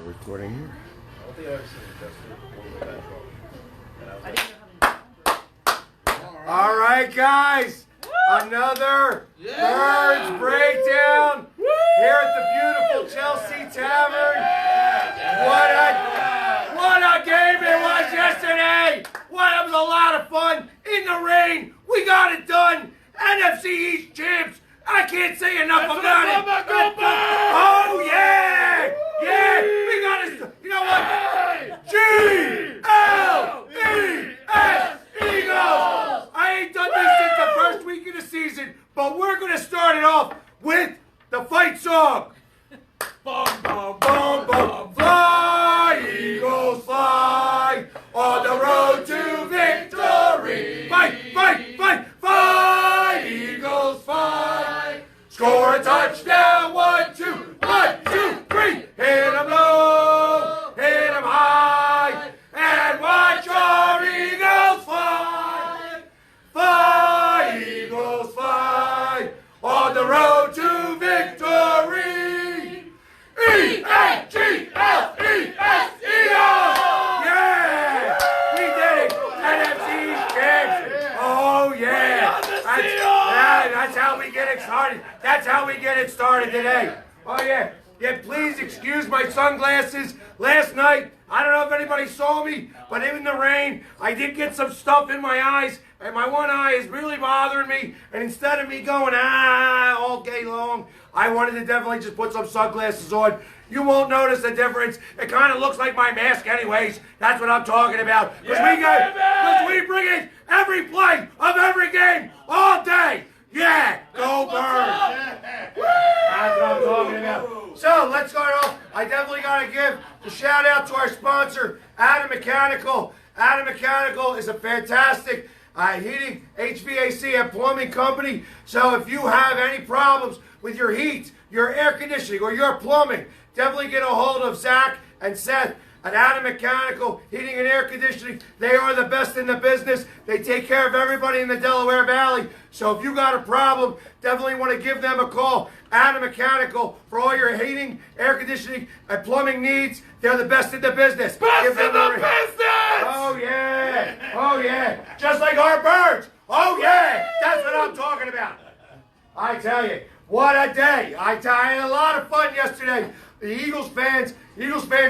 Recording here. I don't think I've ever seen it just I didn't know how to. All right, guys. Another Birds breakdown here at the beautiful Chelsea Tavern. What a game it was yesterday. It was a lot of fun in the rain. We got it done. NFC East champs. I can't say enough about it. Oh yeah, yeah. We got it. You know what? G-L-E-S Eagles. I ain't done this since the first week of the season, but we're gonna start it off with the fight song. Bum, bum, bum, bum. Fly, Eagles, fly on the road to victory. Fight, fight, fight, fight, Eagles, fight. Score a touchdown, 1, 2, 1, 2, 3. Hit 'em low, hit 'em high, and watch our Eagles fly. Fly, Eagles, fly on the road to victory. E-A-G-L-E-S, Eagles! Yeah! We did it! NFC champs! Oh, yeah! That's how we get it started. That's how we get it started today. Oh, yeah. Yeah, please excuse my sunglasses. Last night, I don't know if anybody saw me, but in the rain, I did get some stuff in my eyes, and my one eye is really bothering me. And instead of me going, all day long, I wanted to definitely just put some sunglasses on. You won't notice the difference. It kind of looks like my mask anyways. That's what I'm talking about. Because we bring it every play of every game all day. Yeah, go Birds. That's what I'm talking about. So let's start off. I definitely got to give a shout out to our sponsor, Adam Mechanical. Adam Mechanical is a fantastic heating, HVAC, and plumbing company. So if you have any problems with your heat, your air conditioning, or your plumbing, definitely get a hold of Zach and Seth at Adam Mechanical Heating and Air Conditioning. They are the best in the business. They take care of everybody in the Delaware Valley. So if you got a problem, definitely want to give them a call. Adam Mechanical for all your heating, air conditioning, and plumbing needs. They're the best in the business. Best in the business! Oh yeah! Oh yeah! Just like our Birds! Oh yeah! That's what I'm talking about. I tell you, what a day! I had a lot of fun yesterday. The Eagles fans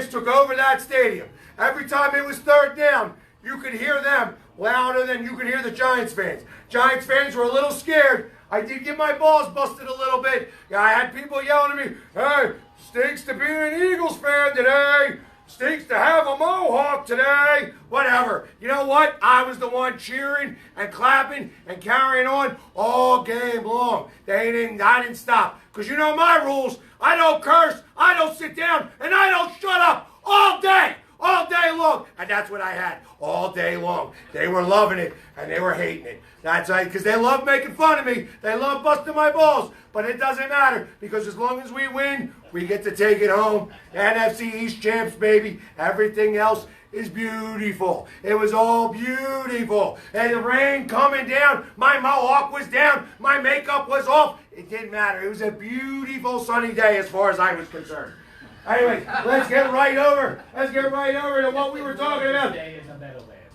took over that stadium. Every time it was third down, you could hear them louder than you could hear the Giants fans. Giants fans were a little scared. I did get my balls busted a little bit. I had people yelling at me, hey, stinks to be an Eagles fan today. Stinks to have a mohawk today. Whatever. You know what? I was the one cheering and clapping and carrying on all game long. I didn't stop. Because you know my rules. I don't curse, I don't sit down, and I don't shut up all day long. And that's what I had all day long. They were loving it, and they were hating it. That's right, because they love making fun of me. They love busting my balls. But it doesn't matter, because as long as we win, we get to take it home. NFC East champs, baby. Everything else is beautiful. It was all beautiful. And the rain coming down, my mohawk was down, my makeup was off. It didn't matter. It was a beautiful sunny day as far as I was concerned. Anyway, let's get right over to what we were talking about.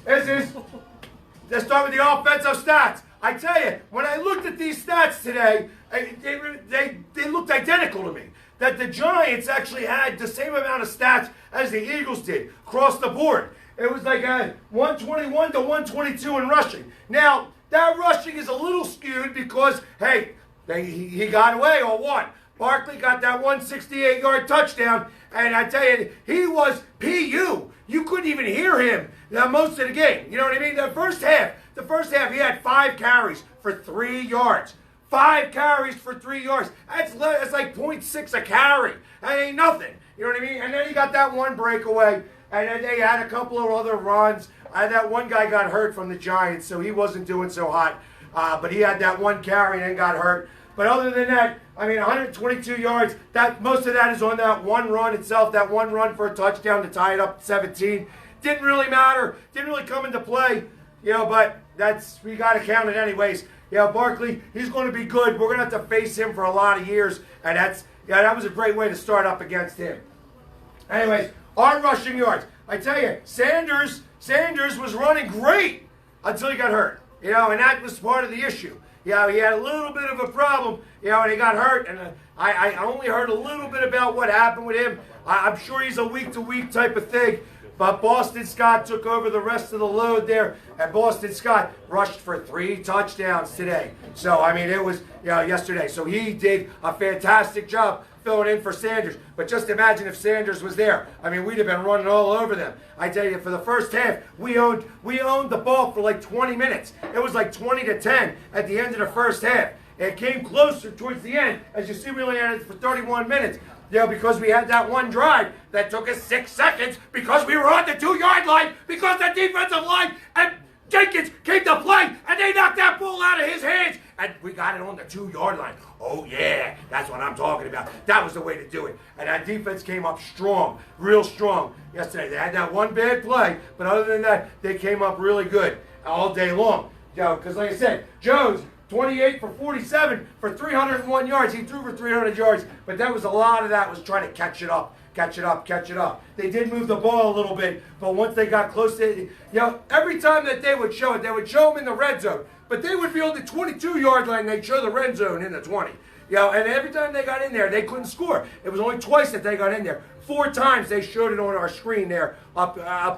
Let's start with the offensive stats. I tell you, when I looked at these stats today, they looked identical to me. That the Giants actually had the same amount of stats as the Eagles did across the board. It was like 121 to 122 in rushing. Now, that rushing is a little skewed because, hey, he got away or what? Barkley got that 168-yard touchdown, and I tell you, he was PU. You couldn't even hear him most of the game. You know what I mean? The first half, he had 5 carries for 3 yards. 5 carries for 3 yards. That's like 0.6 a carry. That ain't nothing. You know what I mean? And then he got that one breakaway, and then they had a couple of other runs. That one guy got hurt from the Giants, so he wasn't doing so hot. But he had that one carry and then got hurt. But other than that, I mean, 122 yards. Most of that is on that one run itself. That one run for a touchdown to tie it up 17. Didn't really matter. Didn't really come into play. But we got to count it anyways. Barkley, he's going to be good. We're going to have to face him for a lot of years, and that was a great way to start up against him. Anyways, our rushing yards. I tell you, Sanders was running great until he got hurt. You know, and that was part of the issue. You know, he had a little bit of a problem, you know, and he got hurt. And I only heard a little bit about what happened with him. I'm sure he's a week-to-week type of thing. But Boston Scott took over the rest of the load there, and Boston Scott rushed for 3 touchdowns today. So, I mean, it was, you know, yesterday. So he did a fantastic job filling in for Sanders. But just imagine if Sanders was there. I mean, we'd have been running all over them. I tell you, for the first half, we owned the ball for like 20 minutes. It was like 20-10 at the end of the first half. It came closer towards the end. As you see, we only had it for 31 minutes. You know, because we had that one drive that took us 6 seconds because we were on the 2-yard line because the defensive line and Jenkins came to play and they knocked that ball out of his hands and we got it on the 2-yard line. Oh yeah, that's what I'm talking about. That was the way to do it. And that defense came up strong, real strong yesterday. They had that one bad play, but other than that, they came up really good all day long. You know, because like I said, Jones, 28 for 47 for 301 yards. He threw for 300 yards, but that was a lot of that was trying to catch it up. They did move the ball a little bit, but once they got close to it, you know, every time that they would show it, they would show them in the red zone, but they would be on the 22-yard line. They'd show the red zone in the 20. You know, and every time they got in there, they couldn't score. It was only twice that they got in there. 4 times they showed it on our screen there up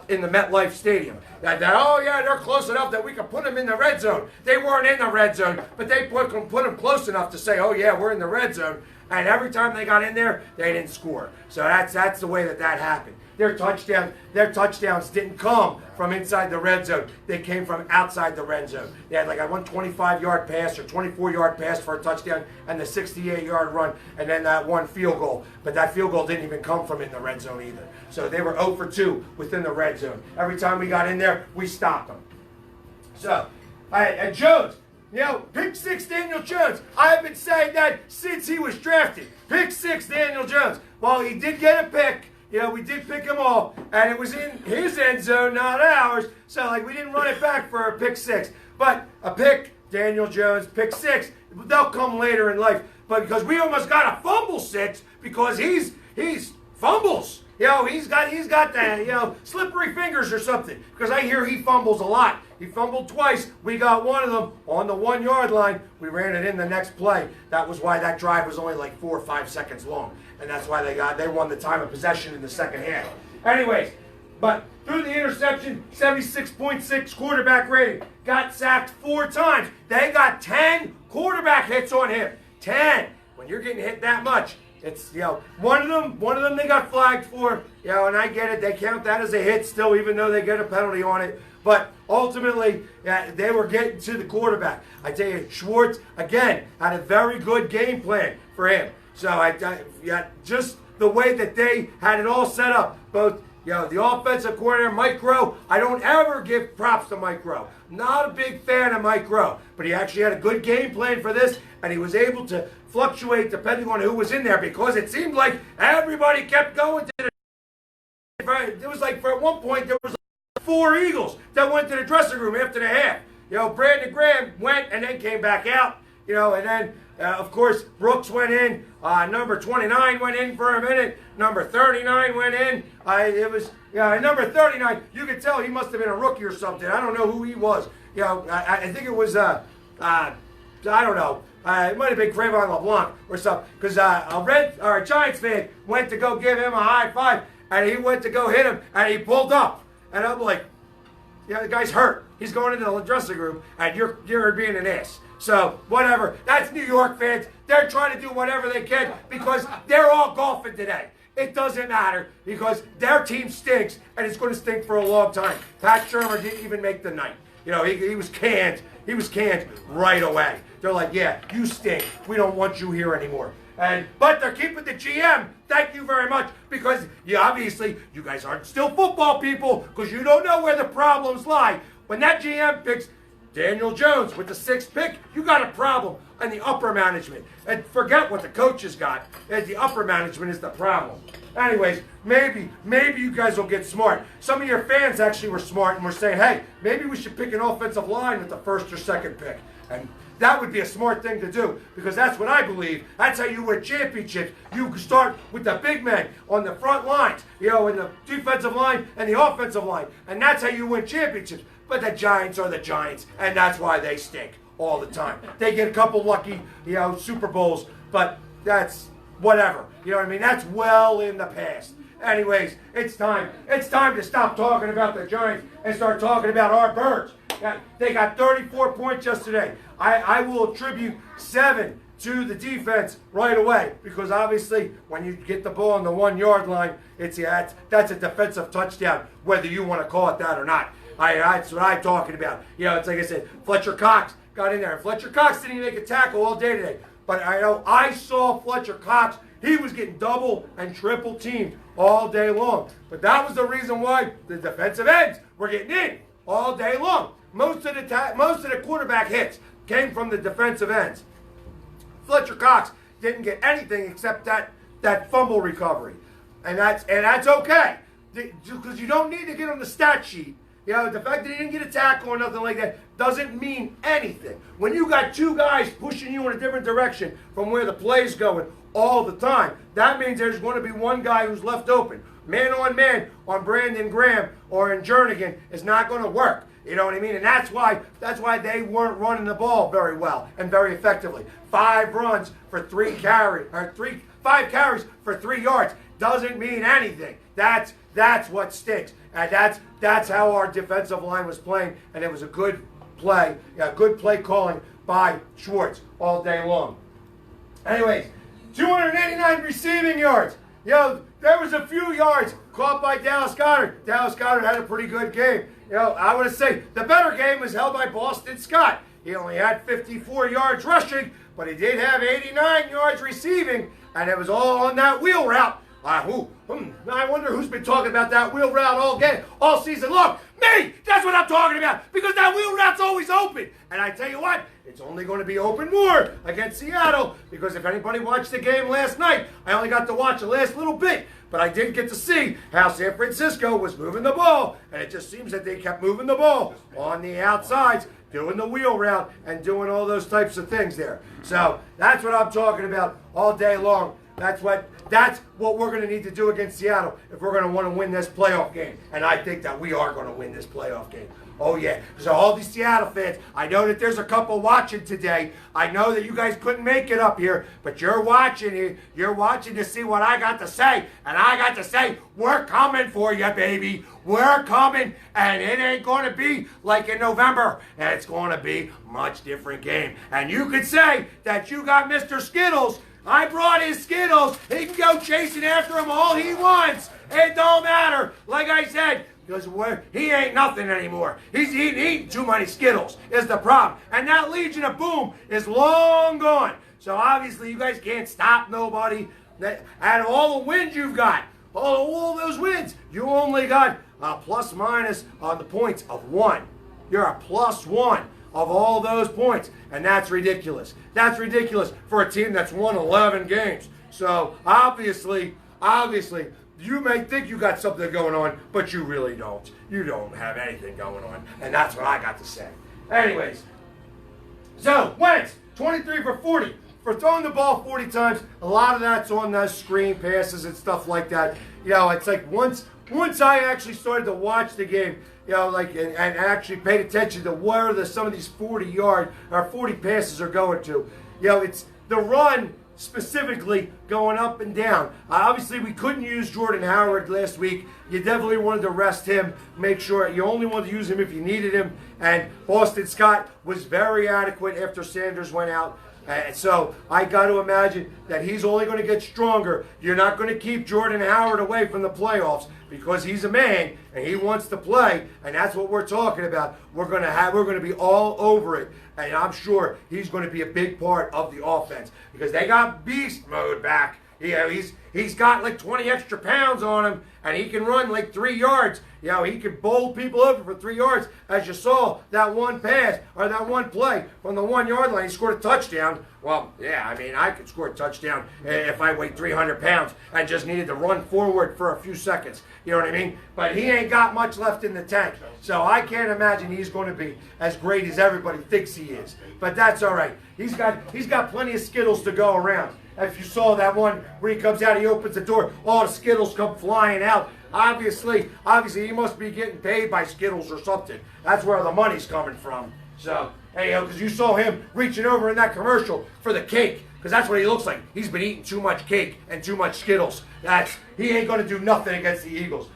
in the MetLife Stadium. Oh, yeah, they're close enough that we could put them in the red zone. They weren't in the red zone, but they put them close enough to say, oh, yeah, we're in the red zone. And every time they got in there, they didn't score. So that's the way that happened. Their touchdowns didn't come from inside the red zone. They came from outside the red zone. They had like a 125-yard pass or 24-yard pass for a touchdown and the 68-yard run and then that one field goal. But that field goal didn't even come from in the red zone either. So they were 0 for 2 within the red zone. Every time we got in there, we stopped them. So, and Jones, you know, pick 6 Daniel Jones. I've been saying that since he was drafted. Pick 6 Daniel Jones. Well, he did get a pick. You know, we did pick him off, and it was in his end zone, not ours. So, like, we didn't run it back for a pick 6. But a pick, Daniel Jones, pick 6, they'll come later in life. But because we almost got a fumble 6 because he's fumbles. You know, he's got that, you know, slippery fingers or something. Because I hear he fumbles a lot. He fumbled twice. We got one of them on the 1-yard line. We ran it in the next play. That was why that drive was only like 4 or 5 seconds long. And that's why they won the time of possession in the second half. Anyways, but through the interception, 76.6 quarterback rating. Got sacked 4 times. They got 10 quarterback hits on him. 10. When you're getting hit that much, it's, you know, one of them they got flagged for, you know, and I get it. They count that as a hit still, even though they get a penalty on it. But ultimately, they were getting to the quarterback. I tell you, Schwartz, again, had a very good game plan for him. So, just the way that they had it all set up, both, you know, the offensive coordinator, Mike Rowe, I don't ever give props to Mike Rowe. Not a big fan of Mike Rowe, but he actually had a good game plan for this, and he was able to fluctuate depending on who was in there because it seemed like everybody kept going to the... It was like, at one point, there was like 4 Eagles that went to the dressing room after the half. You know, Brandon Graham went and then came back out, you know, and then, of course, Brooks went in. Number 29 went in for a minute. Number 39 went in. Number 39, you could tell he must have been a rookie or something. I don't know who he was. You know, I think it was, I don't know. It might have been Cravon LeBlanc or something. Because a Giants fan went to go give him a high five, and he went to go hit him, and he pulled up. And I'm like, yeah, the guy's hurt. He's going into the dressing room, and you're being an ass. So, whatever. That's New York fans. They're trying to do whatever they can because they're all golfing today. It doesn't matter because their team stinks, and it's going to stink for a long time. Pat Shermer didn't even make the night. You know, he was canned. He was canned right away. They're like, yeah, you stink. We don't want you here anymore. But they're keeping the GM. Thank you very much because obviously you guys aren't still football people because you don't know where the problems lie. When that GM picks Daniel Jones with the 6th pick, you got a problem in the upper management. And forget what the coaches got. The upper management is the problem. Anyways, maybe you guys will get smart. Some of your fans actually were smart and were saying, hey, maybe we should pick an offensive line with the 1st or 2nd pick. And that would be a smart thing to do because that's what I believe. That's how you win championships. You start with the big men on the front lines, in the defensive line and the offensive line, and that's how you win championships. But the Giants are the Giants, and that's why they stink all the time. They get a couple lucky, Super Bowls, but that's whatever. You know what I mean? That's well in the past. Anyways, it's time. It's time to stop talking about the Giants and start talking about our Birds. They got 34 points yesterday. I will attribute 7 to the defense right away because obviously when you get the ball on the 1 yard line, that's a defensive touchdown, whether you want to call it that or not. That's what I'm talking about. It's like I said, Fletcher Cox got in there. And Fletcher Cox didn't even make a tackle all day today. But I saw Fletcher Cox. He was getting double and triple teamed all day long. But that was the reason why the defensive ends were getting in all day long. Most of the quarterback hits came from the defensive ends. Fletcher Cox didn't get anything except that fumble recovery. And that's okay. Because you don't need to get on the stat sheet. The fact that he didn't get a tackle or nothing like that doesn't mean anything. When you got 2 guys pushing you in a different direction from where the play's going all the time, that means there's going to be one guy who's left open. Man on Brandon Graham or in Jernigan is not going to work. You know what I mean? And that's why they weren't running the ball very well and very effectively. 5 runs for 3 carries, or 5 carries for 3 yards doesn't mean anything. That's what stinks. And that's how our defensive line was playing, and it was a good play calling by Schwartz all day long. Anyways, 289 receiving yards. There was a few yards caught by Dallas Goedert. Dallas Goedert had a pretty good game. I want to say the better game was held by Boston Scott. He only had 54 yards rushing, but he did have 89 yards receiving, and it was all on that wheel route. I wonder who's been talking about that wheel route all season long. Me! That's what I'm talking about, because that wheel route's always open. And I tell you what, it's only going to be open more against Seattle, because if anybody watched the game last night, I only got to watch the last little bit, but I did get to see how San Francisco was moving the ball, and it just seems that they kept moving the ball on the outsides, doing the wheel route, and doing all those types of things there. So that's what I'm talking about all day long. That's what we're going to need to do against Seattle if we're going to want to win this playoff game. And I think that we are going to win this playoff game. Oh, yeah. So all these Seattle fans, I know that there's a couple watching today. I know that you guys couldn't make it up here, but you're watching to see what I got to say. And I got to say, we're coming for you, baby. We're coming, and it ain't going to be like in November. And it's going to be a much different game. And you could say that you got Mr. Skittles. I brought his Skittles. He can go chasing after him all he wants. It don't matter. Like I said, because he ain't nothing anymore. He's eating too many Skittles is the problem. And that Legion of Boom is long gone. So obviously you guys can't stop nobody. Out of all the wins you've got, all those wins, you only got a plus minus on the points of 1. You're a +1 of all those points. And that's ridiculous. That's ridiculous for a team that's won 11 games. So obviously, you may think you got something going on, but you really don't. You don't have anything going on. And that's what I got to say. Anyways, so Wentz, 23 for 40. For throwing the ball 40 times, a lot of that's on those screen passes and stuff like that. It's like once I actually started to watch the game, and actually paid attention to where some of these 40 passes are going to. It's the run specifically going up and down. Obviously, we couldn't use Jordan Howard last week. You definitely wanted to rest him, make sure you only wanted to use him if you needed him. And Boston Scott was very adequate after Sanders went out. So I got to imagine that he's only going to get stronger. You're not going to keep Jordan Howard away from the playoffs because he's a man and he wants to play, and that's what we're talking about. We're going to be all over it, and I'm sure he's going to be a big part of the offense because they got beast mode back. He's got like 20 extra pounds on him, and he can run like 3 yards. He can bowl people over for 3 yards, as you saw that one pass or that one play from the 1 yard line. He scored a touchdown. Well, yeah, I mean, I could score a touchdown if I weighed 300 pounds and just needed to run forward for a few seconds. You know what I mean? But he ain't got much left in the tank, so I can't imagine he's going to be as great as everybody thinks he is. But that's all right. He's got plenty of Skittles to go around. If you saw that one where he comes out, he opens the door, all the Skittles come flying out. Obviously, he must be getting paid by Skittles or something. That's where the money's coming from. So, hey, because you saw him reaching over in that commercial for the cake, because that's what he looks like. He's been eating too much cake and too much Skittles. He ain't going to do nothing against the Eagles.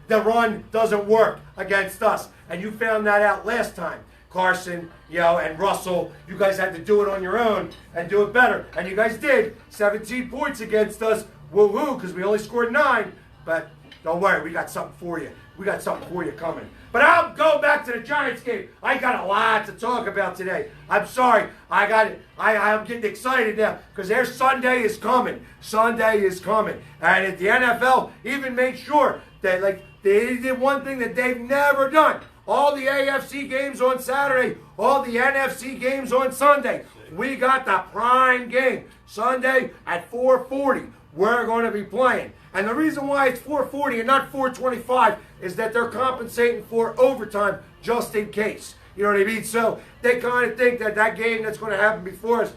The run doesn't work against us, and you found that out last time. Carson, and Russell, you guys had to do it on your own and do it better. And you guys did. 17 points against us. Woo-hoo, because we only scored 9. But don't worry, we got something for you. We got something for you coming. But I'll go back to the Giants game. I got a lot to talk about today. I'm sorry. I'm getting excited now because their Sunday is coming. Sunday is coming. And at the NFL even made sure that they did one thing that they've never done. All the AFC games on Saturday, all the NFC games on Sunday. We got the prime game. Sunday at 4:40, we're going to be playing. And the reason why it's 4:40 and not 4:25 is that they're compensating for overtime just in case. You know what I mean? So they kind of think that game that's going to happen before us,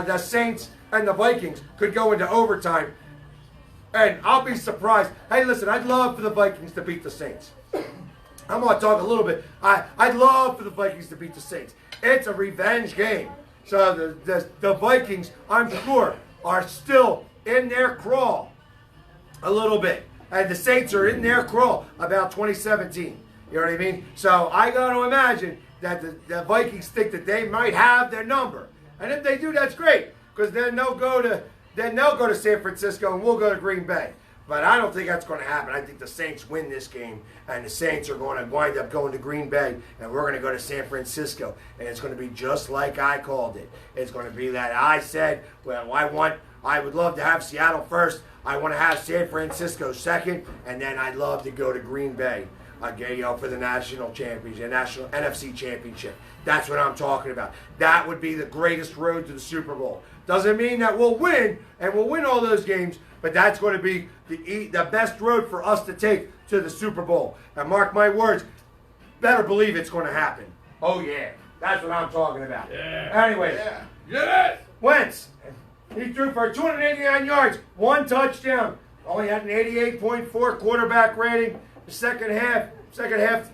the Saints and the Vikings, could go into overtime. And I'll be surprised. Hey, listen, I'd love for the Vikings to beat the Saints. I'm going to talk a little bit. I'd love for the Vikings to beat the Saints. It's a revenge game. So the Vikings, I'm sure, are still in their crawl a little bit. And the Saints are in their crawl about 2017. You know what I mean? So I got to imagine that the Vikings think that they might have their number. And if they do, that's great. Because then they'll go to San Francisco and we'll go to Green Bay. But I don't think that's going to happen. I think the Saints win this game, and the Saints are going to wind up going to Green Bay, and we're going to go to San Francisco. And it's going to be just like I called it. It's going to be that I said, well, I would love to have Seattle first. I want to have San Francisco second, and then I'd love to go to Green Bay for the national championship, national NFC championship. That's what I'm talking about. That would be the greatest road to the Super Bowl. Doesn't mean that we'll win, and we'll win all those games, but that's going to be the best road for us to take to the Super Bowl. And mark my words, better believe it's going to happen. Oh, yeah. That's what I'm talking about. Yeah. Anyway. Yeah. Yes. Wentz, he threw for 289 yards, 1 touchdown. Only had an 88.4 quarterback rating. The second half,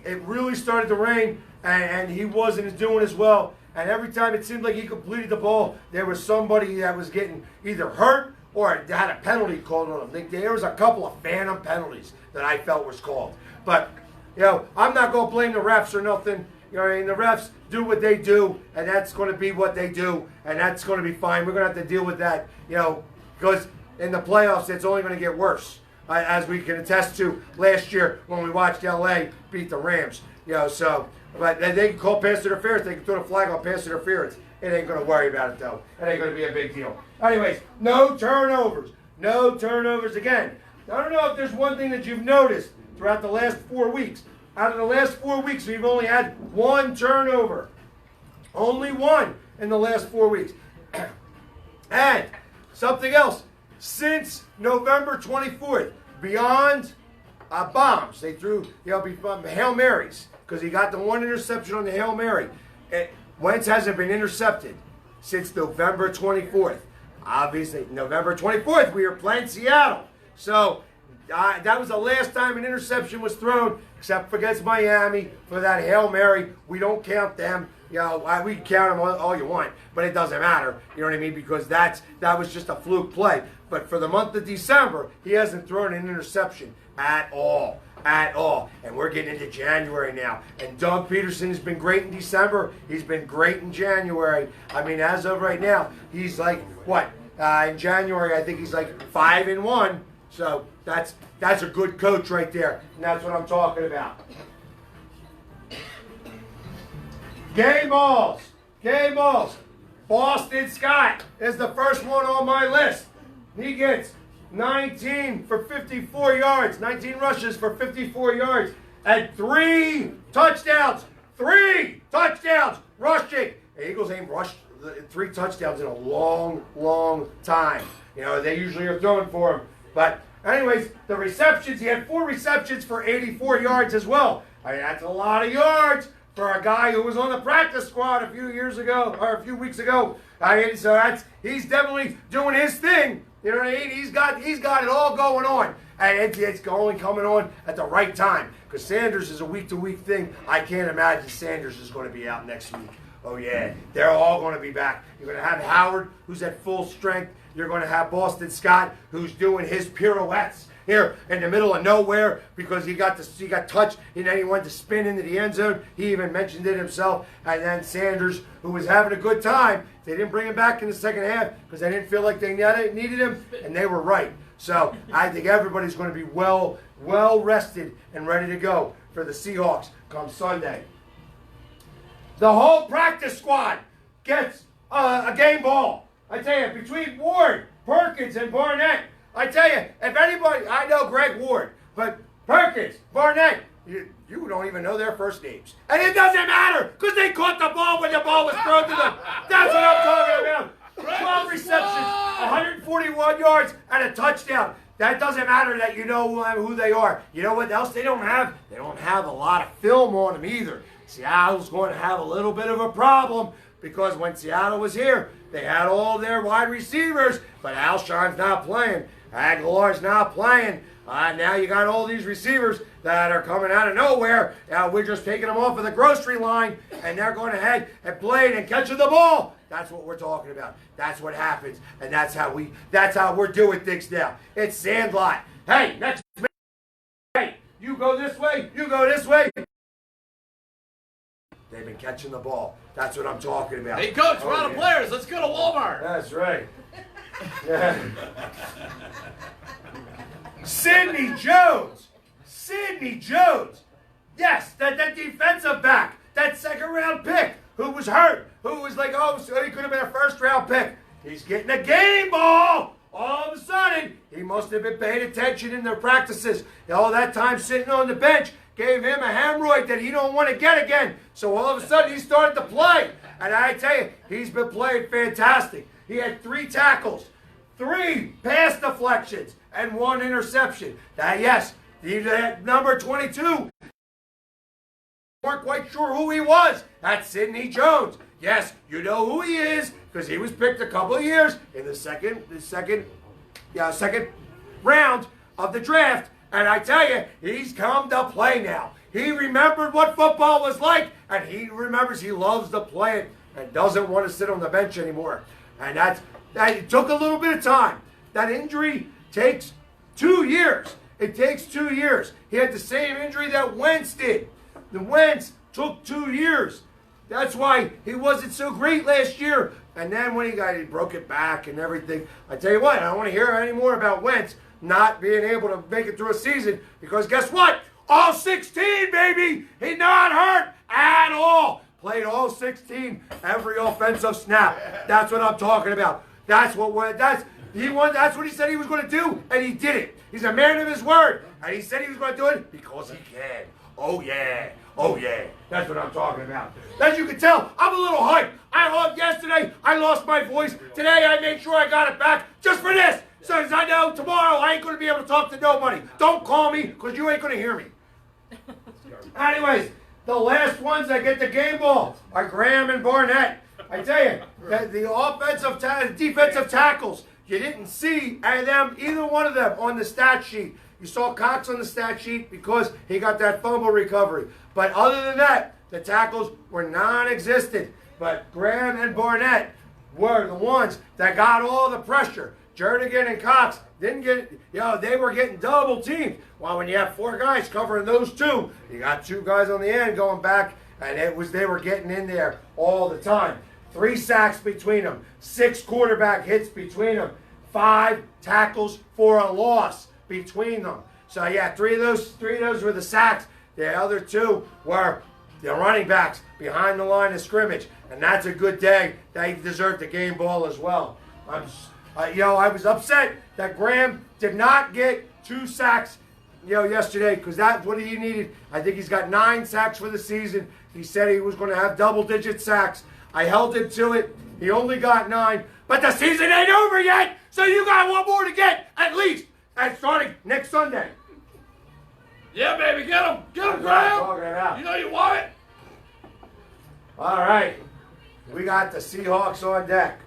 it really started to rain, and he wasn't doing as well. And every time it seemed like he completed the ball, there was somebody that was getting either hurt or had a penalty called on him. There was a couple of phantom penalties that I felt was called. But, I'm not going to blame the refs or nothing. The refs do what they do, and that's going to be what they do, and that's going to be fine. We're going to have to deal with that, because in the playoffs, it's only going to get worse, as we can attest to last year when we watched L.A. beat the Rams. But they can call pass interference. They can throw the flag on pass interference. It ain't going to worry about it, though. It ain't going to be a big deal. Anyways, no turnovers. No turnovers again. I don't know if there's one thing that you've noticed throughout the last 4 weeks. Out of the last 4 weeks, we've only had 1 turnover. Only 1 in the last 4 weeks. And something else. Since November 24th, beyond bombs, they threw Hail Marys, because he got the 1 interception on the Hail Mary. Wentz hasn't been intercepted since November 24th. Obviously, November 24th, we were playing Seattle. So that was the last time an interception was thrown, except for against Miami for that Hail Mary. We don't count them. We can count them all you want, but it doesn't matter. You know what I mean? Because that was just a fluke play. But for the month of December, he hasn't thrown an interception at all. And we're getting into January now. And Doug Peterson has been great in December. He's been great in January. I mean, as of right now, he's like, in January, I think he's like 5-1. So that's a good coach right there. And that's what I'm talking about. Game balls. Boston Scott is the first one on my list. He gets 19 for 54 yards, 19 rushes for 54 yards, and 3 touchdowns. 3 touchdowns rushing. The Eagles ain't rushed 3 touchdowns in a long, long time. You know, they usually are throwing for him. But anyways, the receptions, he had 4 receptions for 84 yards as well. I mean, that's a lot of yards for a guy who was on the practice squad a few years ago, or a few weeks ago. I mean, so he's definitely doing his thing. You know what I mean? He's got it all going on. And it's only coming on at the right time. Because Sanders is a week-to-week thing. I can't imagine Sanders is going to be out next week. Oh, yeah. They're all going to be back. You're going to have Howard, who's at full strength. You're going to have Boston Scott, who's doing his pirouettes here in the middle of nowhere because he got touched and then he went to spin into the end zone. He even mentioned it himself. And then Sanders, who was having a good time, they didn't bring him back in the second half because they didn't feel like they needed him, and they were right. So I think everybody's going to be well rested and ready to go for the Seahawks come Sunday. The whole practice squad gets a game ball. I tell you, between Ward, Perkins, and Barnett, I tell you, if anybody, I know Greg Ward, but Perkins, Barnett, you don't even know their first names. And it doesn't matter, because they caught the ball when the ball was thrown to them. That's what I'm talking about. 12 receptions, 141 yards, and a touchdown. That doesn't matter that you know who they are. You know what else they don't have? They don't have a lot of film on them either. Seattle's going to have a little bit of a problem because when Seattle was here, they had all their wide receivers, but Alshon's not playing. Aguilar's not playing. Now you got all these receivers that are coming out of nowhere. We're just taking them off of the grocery line, and they're going ahead and playing and catching the ball. That's what we're talking about. That's what happens, and that's how we're doing things now. It's Sandlot. Hey, next minute. Hey, you go this way. You go this way. They've been catching the ball. That's what I'm talking about. Hey, Coach, we're out of players. Let's go to Walmart. That's right. Yeah. Sidney Jones. Yes, that defensive back, that second-round pick who was hurt, who was like, so he could have been a first-round pick. He's getting a game ball. All of a sudden, he must have been paying attention in their practices. All that time sitting on the bench gave him a hemorrhoid that he don't want to get again. So all of a sudden, he started to play. And I tell you, he's been playing fantastic. He had 3 tackles, 3 pass deflections, and 1 interception. Now, yes, number 22. Weren't quite sure who he was. That's Sidney Jones. Yes, you know who he is because he was picked a couple of years in the second round of the draft. And I tell you, he's come to play now. He remembered what football was like, and he remembers he loves to play it and doesn't want to sit on the bench anymore. And that it took a little bit of time. That injury takes 2 years. It takes 2 years. He had the same injury that Wentz did. The Wentz took 2 years. That's why he wasn't so great last year. And then when he broke it back and everything. I tell you what, I don't want to hear any more about Wentz not being able to make it through a season because guess what? All 16, baby! He's not hurt at all. Played all 16 every offensive snap. That's what I'm talking about. That's what he said he was going to do, and he did it. He's a man of his word, and he said he was going to do it because he can. Oh yeah. Oh yeah. That's what I'm talking about. As you can tell, I'm a little hyped. Yesterday, I lost my voice. Today, I made sure I got it back just for this. So as I know, tomorrow, I ain't going to be able to talk to nobody. Don't call me, because you ain't going to hear me. Anyways, the last ones that get the game ball are Graham and Barnett. I tell you, the defensive tackles, you didn't see either one of them on the stat sheet. You saw Cox on the stat sheet because he got that fumble recovery. But other than that, the tackles were non-existent. But Graham and Barnett were the ones that got all the pressure. Jernigan and Cox didn't get, they were getting double teamed. Well, when you have 4 guys covering those 2, you got 2 guys on the end going back, and they were getting in there all the time. 3 sacks between them, 6 quarterback hits between them, 5 tackles for a loss between them. So yeah, 3 of those were the sacks. The other 2 were the running backs behind the line of scrimmage, and that's a good day. They deserve the game ball as well. I was upset that Graham did not get 2 sacks, yesterday, because that's what he needed. I think he's got 9 sacks for the season. He said he was going to have double-digit sacks. I held him to it. He only got 9. But the season ain't over yet, so you got 1 more to get, at least, and starting next Sunday. Yeah, baby, get him. Get him, That's what I'm Graham. talking about. You know you want it. All right. We got the Seahawks on deck.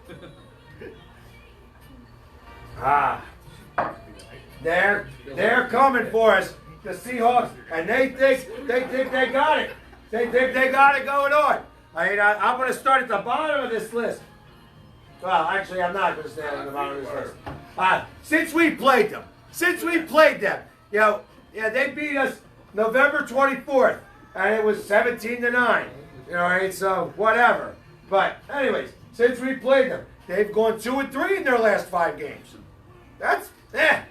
They're coming for us, the Seahawks, and they think they got it. They think they got it going on. I'm going to start at the bottom of this list. Well, actually, I'm not going to stand on the bottom of this list. Since we played them, they beat us November 24th, and it was 17-9. So whatever. But anyways, since we played them, they've gone 2-3 in their last 5 games. That's yeah.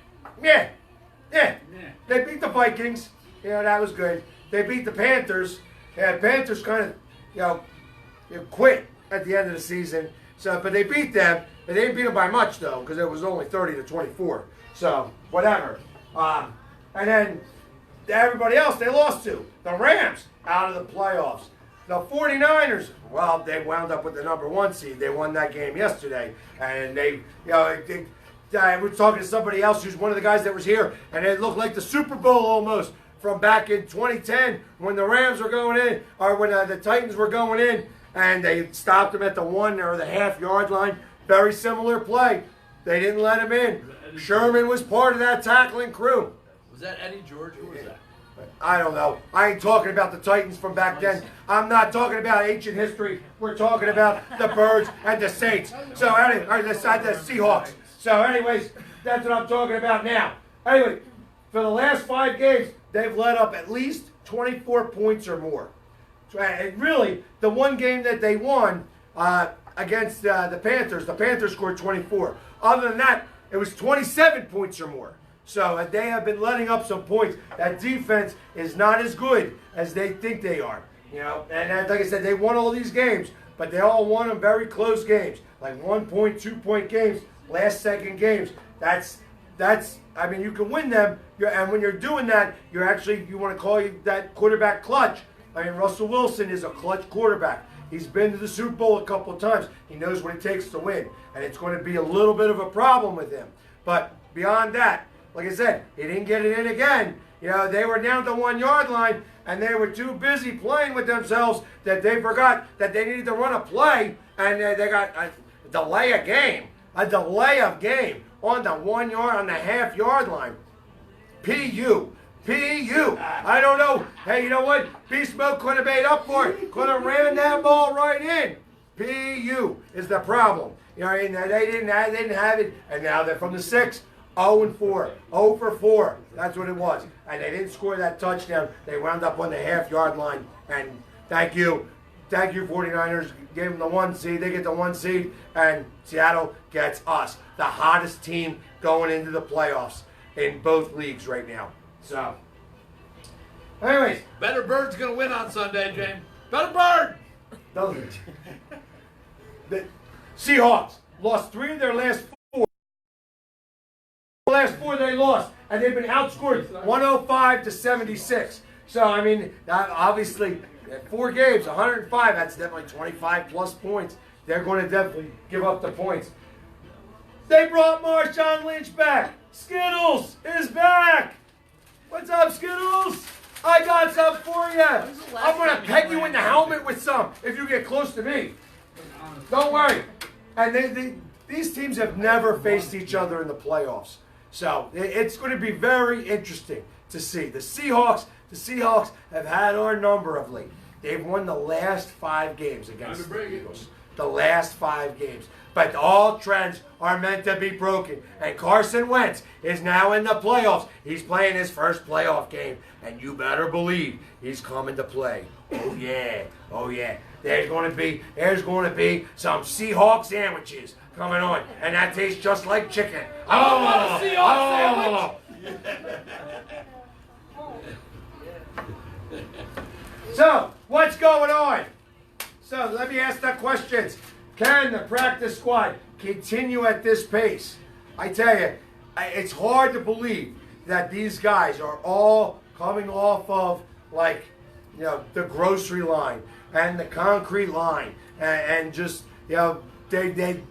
They beat the Vikings. That was good. They beat the Panthers. Panthers kind of quit at the end of the season. So, but they beat them. They didn't beat them by much though, because it was only 30-24. So whatever. And then everybody else they lost to. The Rams out of the playoffs. The 49ers, well, they wound up with the number 1 seed. They won that game yesterday. And I was talking to somebody else who's one of the guys that was here, and it looked like the Super Bowl almost from back in 2010 when the Rams were going in, or when the Titans were going in, and they stopped them at the 1 or the half-yard line. Very similar play. They didn't let him in. Sherman was part of that tackling crew. Was that Eddie George? Who was that? I don't know. I ain't talking about the Titans from back then. I'm not talking about ancient history. We're talking about the Birds and the Saints. So anyway, or the Seahawks. So anyways, that's what I'm talking about now. Anyway, for the last 5 games, they've let up at least 24 points or more. And really, the one game that they won against the Panthers scored 24. Other than that, it was 27 points or more. So they have been letting up some points. That defense is not as good as they think they are. And like I said, they won all these games, but they all won them very close games, like 1-point, 2-point games, last-second games. That's. I mean, you can win them, and when you're doing that, you want to call that quarterback clutch. I mean, Russell Wilson is a clutch quarterback. He's been to the Super Bowl a couple of times. He knows what it takes to win, and it's going to be a little bit of a problem with him. But beyond that, like I said, he didn't get it in again. They were down the 1-yard line, and they were too busy playing with themselves that they forgot that they needed to run a play, and they got a delay of game on the 1-yard, on the half-yard line. P.U. I don't know. Hey, you know what? Beast Mode could have made up for it. Could have ran that ball right in. P.U. is the problem. And they didn't have it, and now they're from the 6. 0-4. 0 for 4. That's what it was. And they didn't score that touchdown. They wound up on the half-yard line. And thank you, 49ers. Gave them the 1 seed. They get the 1 seed. And Seattle gets us, the hottest team going into the playoffs in both leagues right now. So, anyways. Better Bird's going to win on Sunday, James. Better Bird! The Seahawks lost 3 of their last 4. The last 4 they lost, and they've been outscored 105-76. So, I mean, obviously, 4 games, 105, that's definitely 25-plus points. They're going to definitely give up the points. They brought Marshawn Lynch back. Skittles is back. What's up, Skittles? I got some for you. I'm going to peg you in the helmet with some if you get close to me. Don't worry. And these teams have never faced each other in the playoffs. So it's going to be very interesting to see. The Seahawks have had our number of late. They've won the last 5 games against the Eagles. The last 5 games. But all trends are meant to be broken. And Carson Wentz is now in the playoffs. He's playing his first playoff game. And you better believe he's coming to play. Oh, yeah. Oh, yeah. There's going to be some Seahawk sandwiches coming on. And that tastes just like chicken. Oh, Seahawk sandwich! So, what's going on? So, let me ask the questions. Can the practice squad continue at this pace, I tell you, it's hard to believe that these guys are all coming off of, like, the grocery line and the concrete line, and just, they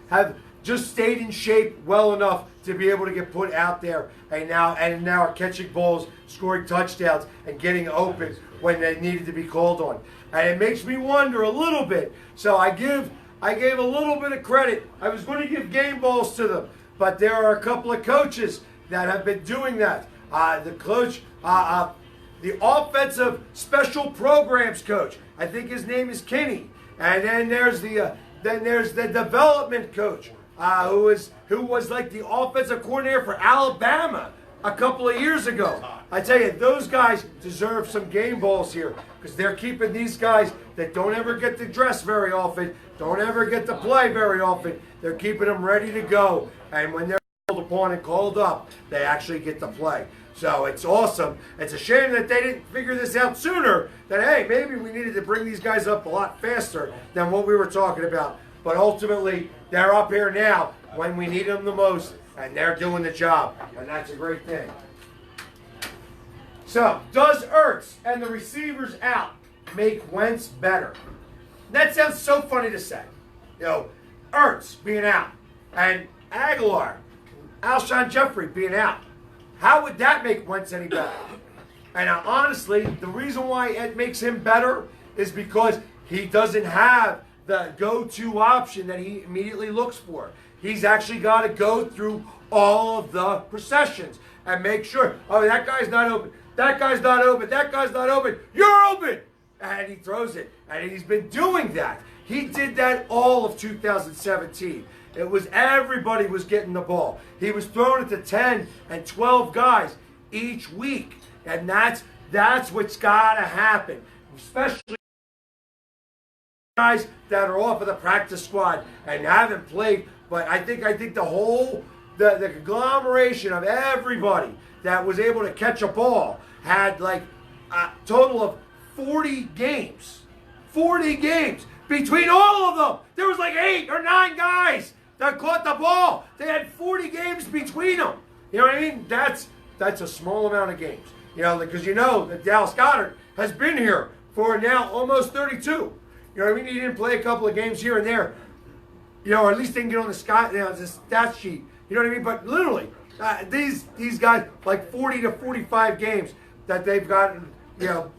have just stayed in shape well enough to be able to get put out there, and now are catching balls, scoring touchdowns, and getting open when they needed to be called on. And it makes me wonder a little bit. So I gave a little bit of credit. I was going to give game balls to them, but there are a couple of coaches that have been doing that. The coach, the offensive special programs coach, I think his name is Kinney, and then there's the development coach, who was like the offensive coordinator for Alabama a couple of years ago. I tell you, those guys deserve some game balls here, because they're keeping these guys that don't ever get to dress very often, don't ever get to play very often. They're keeping them ready to go, and when they're called upon and called up, they actually get to play. So it's awesome. It's a shame that they didn't figure this out sooner, that, hey, maybe we needed to bring these guys up a lot faster than what we were talking about. But ultimately, they're up here now when we need them the most, and they're doing the job, and that's a great thing. So, does Ertz and the receivers out make Wentz better? That sounds so funny to say. Ertz being out, and Aguilar, Alshon Jeffrey being out. How would that make Wentz any better? And honestly, the reason why it makes him better is because he doesn't have the go-to option that he immediately looks for. He's actually got to go through all of the processions and make sure, oh, that guy's not open, that guy's not open, that guy's not open, you're open! And he throws it. And he's been doing that. He did that all of 2017. It was everybody was getting the ball. He was throwing it to 10 and 12 guys each week. And that's what's got to happen, especially guys that are off of the practice squad and haven't played. But I think the conglomeration of everybody that was able to catch a ball had like a total of 40 games. 40 games between all of them. There was like 8 or 9 guys that caught the ball. They had 40 games between them. You know what I mean? That's a small amount of games. Because that Dallas Goedert has been here for now almost 32. You know what I mean? He didn't play a couple of games here and there. Or at least they can get on the stat sheet. You know what I mean? But literally, these guys, like 40 to 45 games that they've gotten,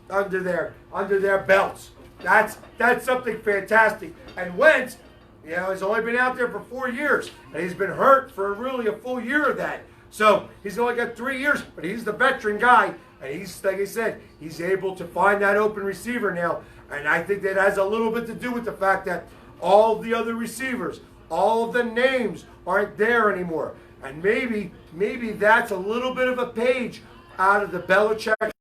under their belts. That's something fantastic. And Wentz, he's only been out there for 4 years, and he's been hurt for really a full year of that. So he's only got 3 years, but he's the veteran guy, and he's, like I said, he's able to find that open receiver now. And I think that has a little bit to do with the fact that all the other receivers, all of the names aren't there anymore. And maybe that's a little bit of a page out of the Belichick.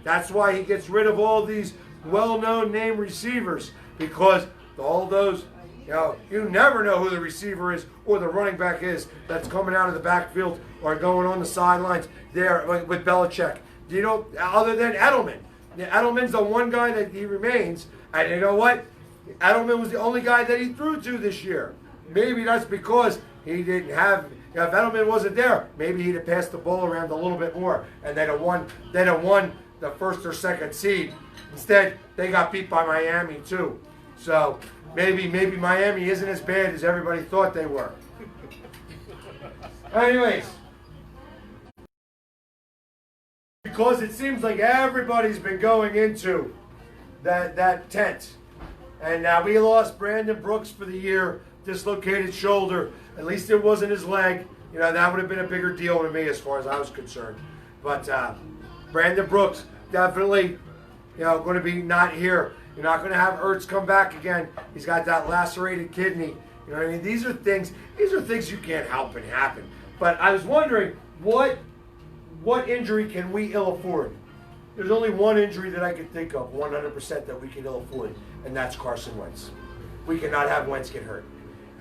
That's why he gets rid of all these well-known name receivers, because all those, you never know who the receiver is or the running back is that's coming out of the backfield or going on the sidelines there with Belichick. Other than Edelman. Edelman's the one guy that he remains, and you know what? Edelman was the only guy that he threw to this year. Maybe that's because he didn't have. If Edelman wasn't there, maybe he'd have passed the ball around a little bit more, and they'd have won the first or second seed. Instead, they got beat by Miami too. So maybe Miami isn't as bad as everybody thought they were. Anyways, because it seems like everybody's been going into that tent. And now we lost Brandon Brooks for the year, dislocated shoulder. At least it wasn't his leg. That would have been a bigger deal to me as far as I was concerned. But Brandon Brooks definitely, going to be not here. You're not going to have Ertz come back again. He's got that lacerated kidney. You know what I mean? These are things you can't help and happen. But I was wondering, what injury can we ill afford? There's only one injury that I can think of 100% that we can ill afford, and that's Carson Wentz. We cannot have Wentz get hurt.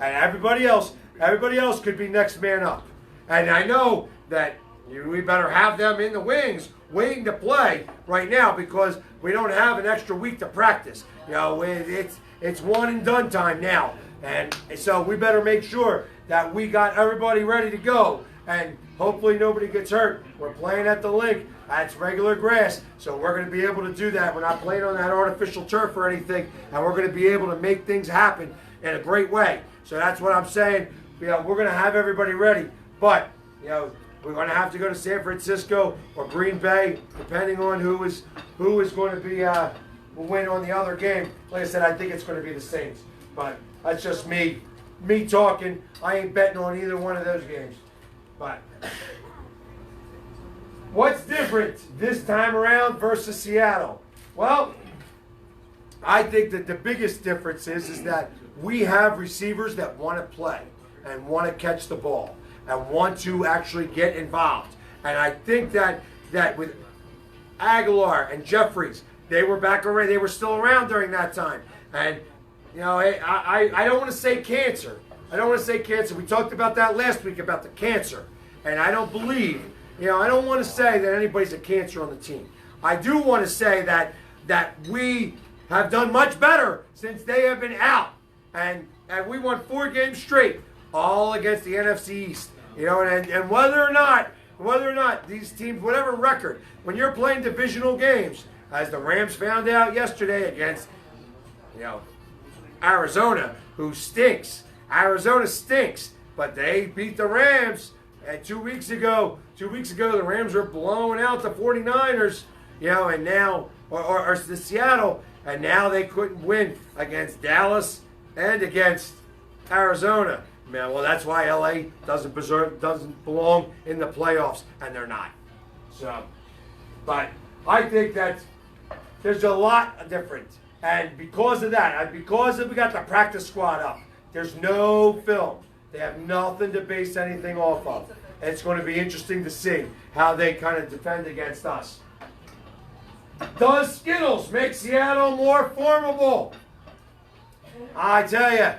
And everybody else could be next man up. And I know that we better have them in the wings waiting to play right now, because we don't have an extra week to practice. It's one and done time now. And so we better make sure that we got everybody ready to go. And hopefully nobody gets hurt. We're playing at the link. That's regular grass, so we're going to be able to do that. We're not playing on that artificial turf or anything, and we're going to be able to make things happen in a great way. So that's what I'm saying. We're going to have everybody ready, but we're going to have to go to San Francisco or Green Bay, depending on who is going to be will win on the other game. Like I said, I think it's going to be the Saints, but that's just me talking. I ain't betting on either one of those games, but. What's different this time around versus Seattle? Well, I think that the biggest difference is that we have receivers that want to play and want to catch the ball and want to actually get involved. And I think that with Aguilar and Jeffries, they were back already. They were still around during that time. And, I don't want to say cancer. I don't want to say cancer. We talked about that last week, about the cancer. And I don't believe... I don't want to say that anybody's a cancer on the team. I do want to say that we have done much better since they have been out. And we won 4 games straight, all against the NFC East. And whether or not these teams, whatever record, when you're playing divisional games, as the Rams found out yesterday against, Arizona, who stinks. Arizona stinks, but they beat the Rams. And 2 weeks ago, the Rams were blowing out the 49ers, and now, or the Seattle, and now they couldn't win against Dallas and against Arizona. Man, well, that's why LA doesn't belong in the playoffs, and they're not. So, but I think that there's a lot different, and because of that, we got the practice squad up. There's no film. They have nothing to base anything off of. It's going to be interesting to see how they kind of defend against us. Does Skittles make Seattle more formidable? I tell you,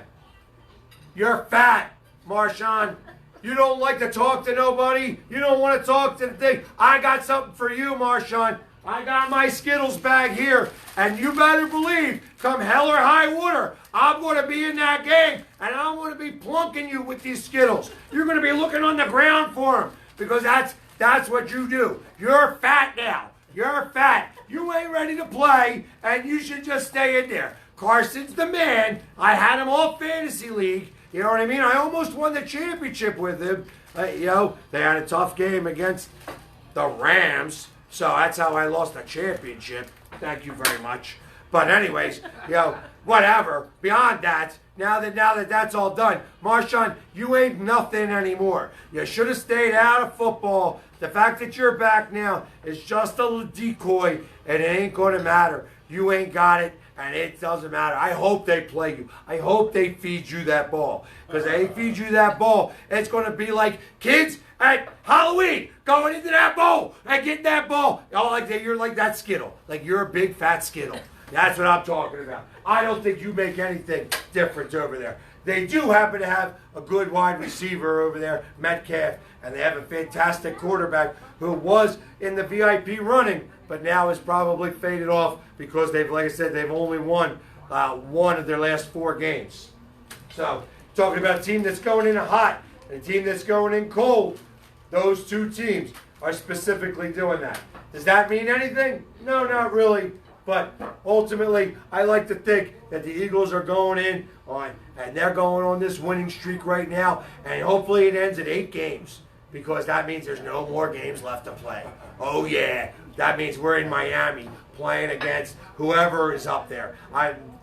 you're fat, Marshawn. You don't like to talk to nobody. You don't want to talk to the thing. I got something for you, Marshawn. I got my Skittles bag here, and you better believe, come hell or high water, I'm going to be in that game, and I'm going to be plunking you with these Skittles. You're going to be looking on the ground for them, because that's what you do. You're fat now. You're fat. You ain't ready to play, and you should just stay in there. Carson's the man. I had him all fantasy league. You know what I mean? I almost won the championship with him. They had a tough game against the Rams. So that's how I lost the championship. Thank you very much. But anyways, whatever. Beyond that, now that that's all done, Marshawn, you ain't nothing anymore. You should have stayed out of football. The fact that you're back now is just a decoy, and it ain't going to matter. You ain't got it, and it doesn't matter. I hope they play you. I hope they feed you that ball. Because they feed you that ball, it's going to be like kids at Halloween going into that bowl and getting that ball. You're like that Skittle. Like you're a big fat Skittle. That's what I'm talking about. I don't think you make anything different over there. They do happen to have a good wide receiver over there, Metcalf, and they have a fantastic quarterback who was in the VIP running, but now is probably faded off because they've only won one of their last 4 games. So, talking about a team that's going in hot and a team that's going in cold, those 2 teams are specifically doing that. Does that mean anything? No, not really. But ultimately, I like to think that the Eagles are going in and they're going on this winning streak right now, and hopefully it ends at 8 games, because that means there's no more games left to play. Oh yeah, that means we're in Miami playing against whoever is up there.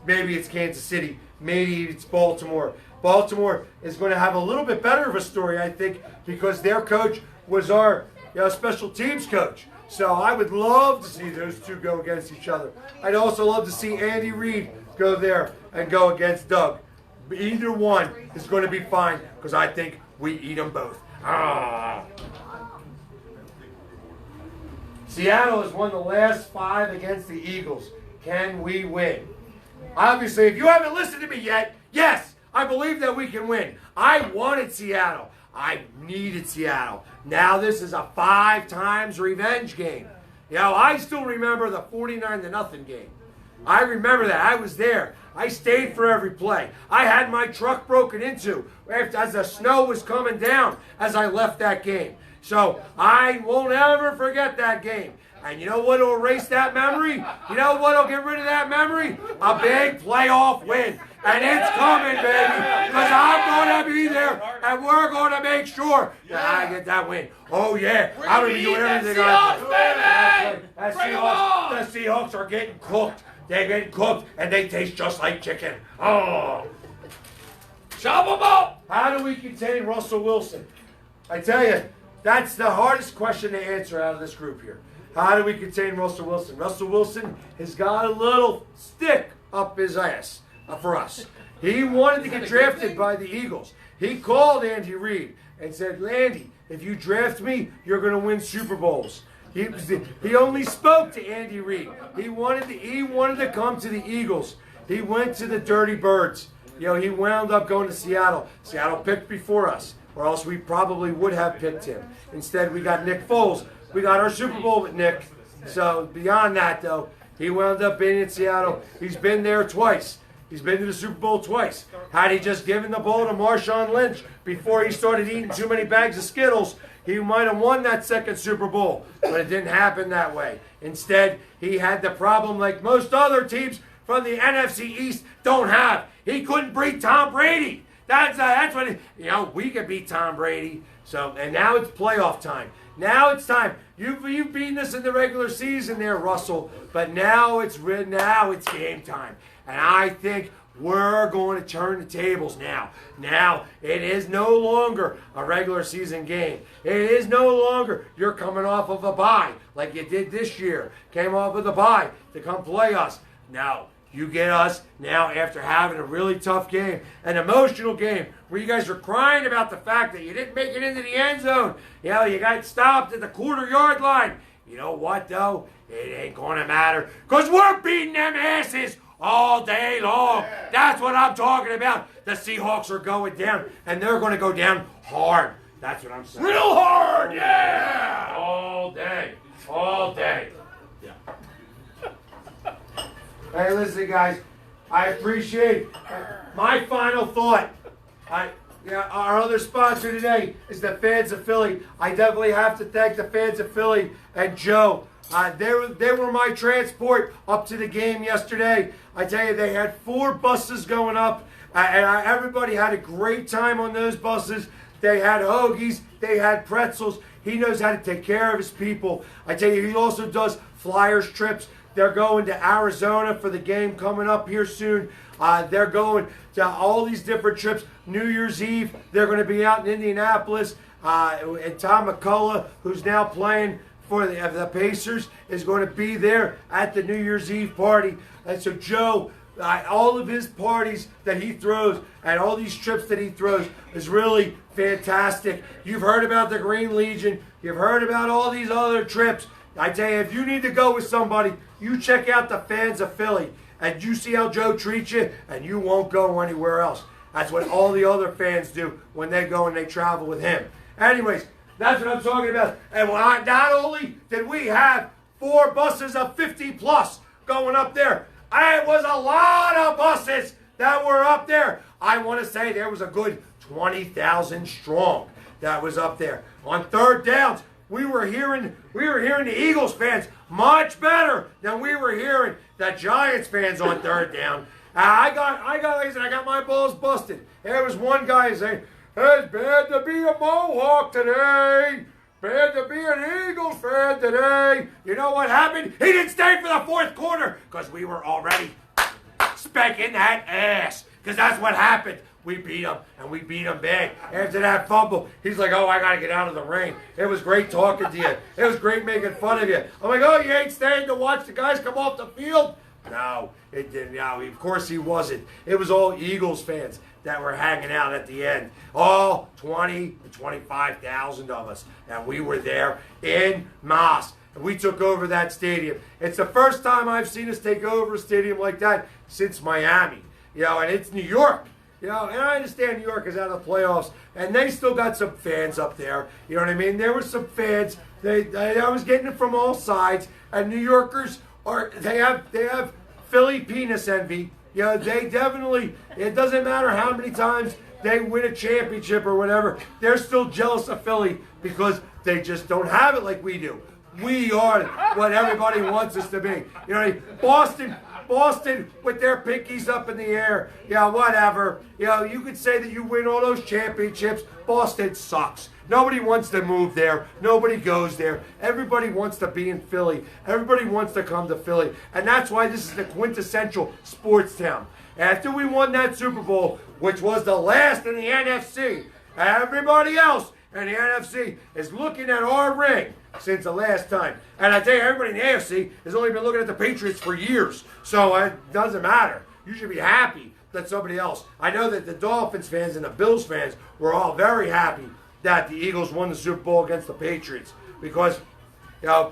Maybe it's Kansas City, maybe it's Baltimore. Baltimore is going to have a little bit better of a story, I think, because their coach was our special teams coach. So I would love to see those 2 go against each other. I'd also love to see Andy Reid go there and go against Doug. Either one is going to be fine, because I think we eat them both. Seattle has won the last 5 against the Eagles. Can we win? Obviously, if you haven't listened to me yet, yes, I believe that we can win. I wanted Seattle. I needed Seattle. Now this is a 5 times revenge game. I still remember the 49-0 game. I remember that. I was there. I stayed for every play. I had my truck broken into as the snow was coming down as I left that game. So I won't ever forget that game. And you know what will erase that memory? You know what will get rid of that memory? A big playoff win. And it's coming, baby. Because I'm going to be there, and we're going to make sure that I get that win. Oh, yeah. I'm going to be doing everything I can. The Seahawks are getting cooked. They're getting cooked, and they taste just like chicken. Oh. Chop them up! How do we contain Russell Wilson? I tell you, that's the hardest question to answer out of this group here. How do we contain Russell Wilson? Russell Wilson has got a little stick up his ass for us. He wanted to get drafted by the Eagles. He called Andy Reid and said, Andy, if you draft me, you're going to win Super Bowls. He only spoke to Andy Reid. He wanted to come to the Eagles. He went to the Dirty Birds. You know, he wound up going to Seattle. Seattle picked before us, or else we probably would have picked him. Instead, we got Nick Foles. We got our Super Bowl with Nick. So beyond that, though, he wound up being in Seattle. He's been there twice. He's been to the Super Bowl twice. Had he just given the ball to Marshawn Lynch before he started eating too many bags of Skittles, he might have won that second Super Bowl. But it didn't happen that way. Instead, he had the problem like most other teams from the NFC East don't have. He couldn't beat Tom Brady. That's what, we could beat Tom Brady. So, and now it's playoff time. Now it's time. You've beaten us in the regular season there, Russell, but now it's game time. And I think we're going to turn the tables now. Now, it is no longer a regular season game. It is no longer you're coming off of a bye like you did this year. Came off of the bye to come play us. No. You get us now after having a really tough game, an emotional game, where you guys were crying about the fact that you didn't make it into the end zone. You got stopped at the 40-yard line. You know what, though? It ain't going to matter, because we're beating them asses all day long. That's what I'm talking about. The Seahawks are going down, and they're going to go down hard. That's what I'm saying. Real hard, yeah! All day. All day. Yeah. Hey, listen, guys, I appreciate my final thought. Our other sponsor today is the fans of Philly. I definitely have to thank the fans of Philly and Joe. They were my transport up to the game yesterday. I tell you, they had 4 buses going up, and everybody had a great time on those buses. They had hoagies. They had pretzels. He knows how to take care of his people. I tell you, he also does Flyers trips. They're going to Arizona for the game coming up here soon. They're going to all these different trips. New Year's Eve, they're going to be out in Indianapolis. And Tom McCullough, who's now playing for the Pacers, is going to be there at the New Year's Eve party. And so Joe, all of his parties that he throws and all these trips that he throws is really fantastic. You've heard about the Green Legion. You've heard about all these other trips. I tell you, if you need to go with somebody, you check out the fans of Philly, and you see how Joe treats you, and you won't go anywhere else. That's what all the other fans do when they go and they travel with him. Anyways, that's what I'm talking about. And not only did we have 4 buses of 50 plus going up there, it was a lot of buses that were up there. I want to say there was a good 20,000 strong that was up there. On third downs, we were hearing the Eagles fans much better than we were hearing the Giants fans on third down. I got my balls busted. There was one guy saying, "It's bad to be a Mohawk today. Bad to be an Eagles fan today." You know what happened? He didn't stay for the fourth quarter because we were already spanking that ass. Because that's what happened. We beat him, and we beat him big. After that fumble, he's like, "Oh, I got to get out of the rain. It was great talking to you. It was great making fun of you." I'm like, "Oh, you ain't staying to watch the guys come off the field?" No, it didn't. No, of course he wasn't. It was all Eagles fans that were hanging out at the end. All 20 to 25,000 of us. And we were there in mass. And we took over that stadium. It's the first time I've seen us take over a stadium like that since Miami. And it's New York. And I understand New York is out of the playoffs, and they still got some fans up there. You know what I mean? There were some fans. I was getting it from all sides, and New Yorkers they have Philly penis envy. You know, they definitely, it doesn't matter how many times they win a championship or whatever, they're still jealous of Philly because they just don't have it like we do. We are what everybody wants us to be. You know, Boston with their pinkies up in the air, yeah, whatever. You know, you could say that you win all those championships. Boston sucks. Nobody wants to move there. Nobody goes there. Everybody wants to be in Philly. Everybody wants to come to Philly. And that's why this is the quintessential sports town. After we won that Super Bowl, which was the last in the NFC, everybody else in the NFC is looking at our ring since the last time. And I tell you, everybody in the AFC has only been looking at the Patriots for years. So it doesn't matter. You should be happy that somebody else. I know that the Dolphins fans and the Bills fans were all very happy that the Eagles won the Super Bowl against the Patriots. Because, you know,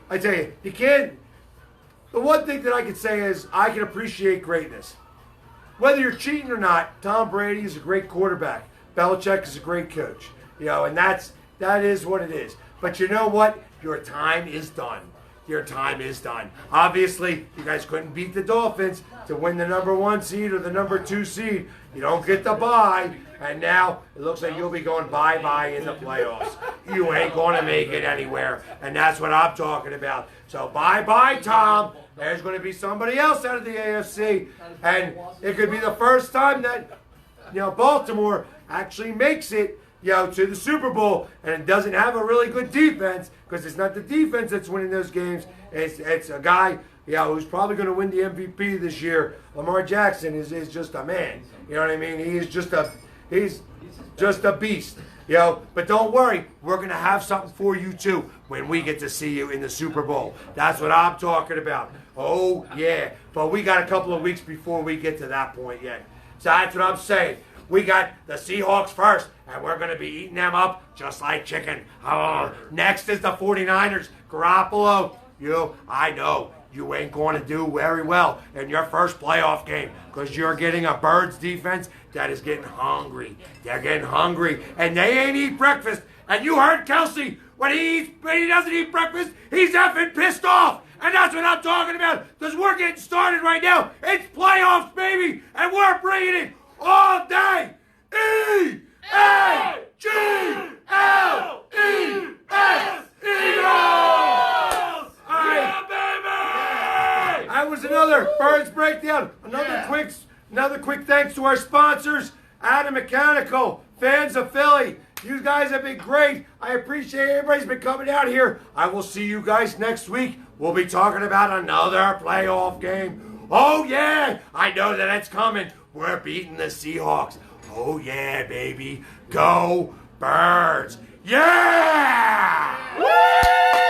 I tell you, you can't. The one thing that I can say is I can appreciate greatness. Whether you're cheating or not, Tom Brady is a great quarterback. Belichick is a great coach. You know, and that is what it is. But you know what? Your time is done. Your time is done. Obviously, you guys couldn't beat the Dolphins to win the #1 seed or the #2 seed. You don't get the bye. And now it looks like you'll be going bye-bye in the playoffs. You ain't going to make it anywhere. And that's what I'm talking about. So bye-bye, Tom. There's going to be somebody else out of the AFC. And it could be the first time that, you know, Baltimore actually makes it, you know, to the Super Bowl and doesn't have a really good defense, because it's not the defense that's winning those games. It's a guy, you know, who's probably going to win the MVP this year. Lamar Jackson is just a man. You know what I mean? He's just a beast. You know, but don't worry, we're going to have something for you too when we get to see you in the Super Bowl. That's what I'm talking about. Oh, yeah. But we got a couple of weeks before we get to that point yet. So that's what I'm saying. We got the Seahawks first, and we're going to be eating them up just like chicken. Oh, next is the 49ers. Garoppolo, I know you ain't going to do very well in your first playoff game because you're getting a Birds defense that is getting hungry. They're getting hungry, and they ain't eat breakfast. And you heard Kelsey, when he doesn't eat breakfast, he's effing pissed off. And that's what I'm talking about, because we're getting started right now. It's playoffs, baby, and we're bringing it all day. E-A-G-L-E-S, Eagles! Yeah, baby! That was another Birds breakdown. Another quick thanks to our sponsors, Adam Mechanical, fans of Philly. You guys have been great. I appreciate everybody's been coming out here. I will see you guys next week. We'll be talking about another playoff game. Oh, yeah, I know that it's coming. We're beating the Seahawks. Oh, yeah, baby. Go Birds. Yeah! Woo!